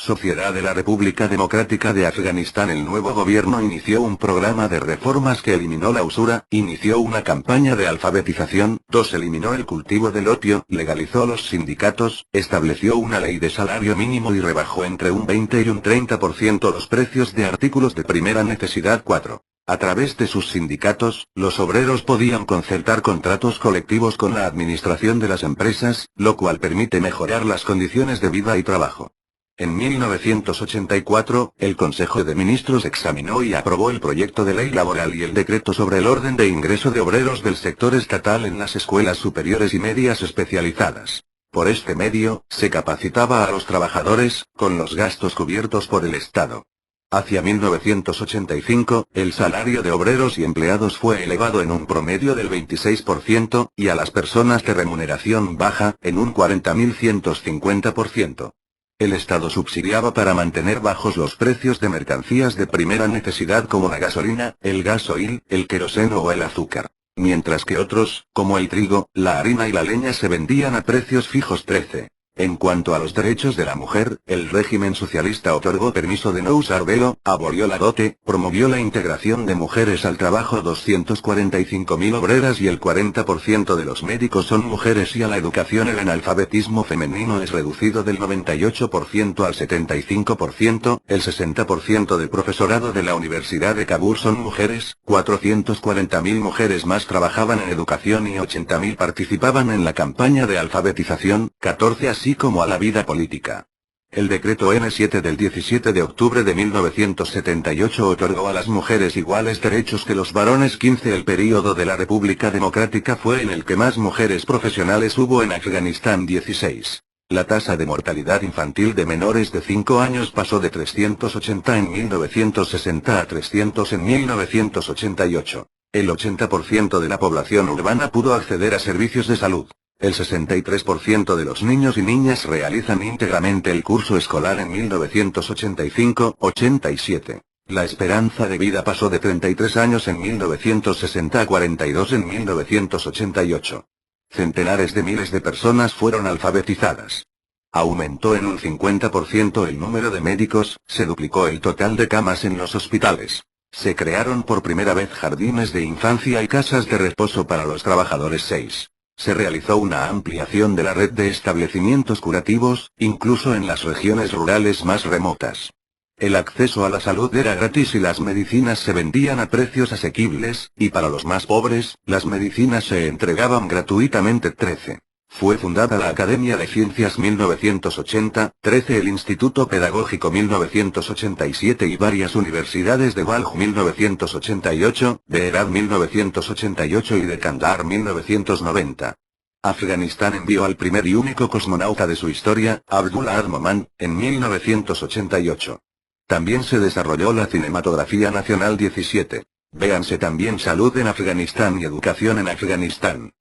Sociedad de la República Democrática de Afganistán. El nuevo gobierno inició un programa de reformas que eliminó la usura, inició una campaña de alfabetización, 2. Eliminó el cultivo del opio, legalizó los sindicatos, estableció una ley de salario mínimo y rebajó entre un 20 y un 30% los precios de artículos de primera necesidad. 4. A través de sus sindicatos, los obreros podían concertar contratos colectivos con la administración de las empresas, lo cual permite mejorar las condiciones de vida y trabajo. En 1984, el Consejo de Ministros examinó y aprobó el proyecto de ley laboral y el decreto sobre el orden de ingreso de obreros del sector estatal en las escuelas superiores y medias especializadas. Por este medio, se capacitaba a los trabajadores, con los gastos cubiertos por el Estado. Hacia 1985, el salario de obreros y empleados fue elevado en un promedio del 26%, y a las personas de remuneración baja, en un 40.150%. El Estado subsidiaba para mantener bajos los precios de mercancías de primera necesidad como la gasolina, el gasoil, el queroseno o el azúcar. Mientras que otros, como el trigo, la harina y la leña se vendían a precios fijos. 13. En cuanto a los derechos de la mujer, el régimen socialista otorgó permiso de no usar velo, abolió la dote, promovió la integración de mujeres al trabajo. 245.000 obreras y el 40% de los médicos son mujeres y a la educación. El analfabetismo femenino es reducido del 98% al 75%, el 60% del profesorado de la Universidad de Kabul son mujeres, 440.000 mujeres más trabajaban en educación y 80.000 participaban en la campaña de alfabetización. 14. Así como a la vida política. El decreto N7 del 17 de octubre de 1978 otorgó a las mujeres iguales derechos que los varones. 15. El período de la República Democrática fue en el que más mujeres profesionales hubo en Afganistán. 16. La tasa de mortalidad infantil de menores de 5 años pasó de 380 en 1960 a 300 en 1988. El 80% de la población urbana pudo acceder a servicios de salud. El 63% de los niños y niñas realizan íntegramente el curso escolar en 1985-87. La esperanza de vida pasó de 33 años en 1960 a 42 en 1988. Centenares de miles de personas fueron alfabetizadas. Aumentó en un 50% el número de médicos, se duplicó el total de camas en los hospitales. Se crearon por primera vez jardines de infancia y casas de reposo para los trabajadores. 6. Se realizó una ampliación de la red de establecimientos curativos, incluso en las regiones rurales más remotas. El acceso a la salud era gratis y las medicinas se vendían a precios asequibles, y para los más pobres, las medicinas se entregaban gratuitamente. 13. Fue fundada la Academia de Ciencias 1980, 13 el Instituto Pedagógico 1987 y varias universidades de Balj 1988, de Herat 1988 y de Kandahar 1990. Afganistán envió al primer y único cosmonauta de su historia, Abdullah Moman, en 1988. También se desarrolló la cinematografía nacional. 17. Véanse también Salud en Afganistán y Educación en Afganistán.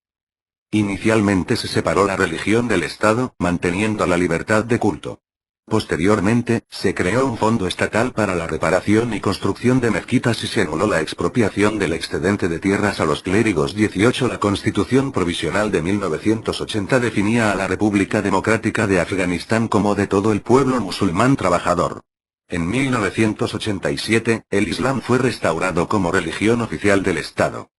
Inicialmente se separó la religión del Estado, manteniendo la libertad de culto. Posteriormente, se creó un fondo estatal para la reparación y construcción de mezquitas y se anuló la expropiación del excedente de tierras a los clérigos. 18. La Constitución Provisional de 1980 definía a la República Democrática de Afganistán como de todo el pueblo musulmán trabajador. En 1987, el Islam fue restaurado como religión oficial del Estado.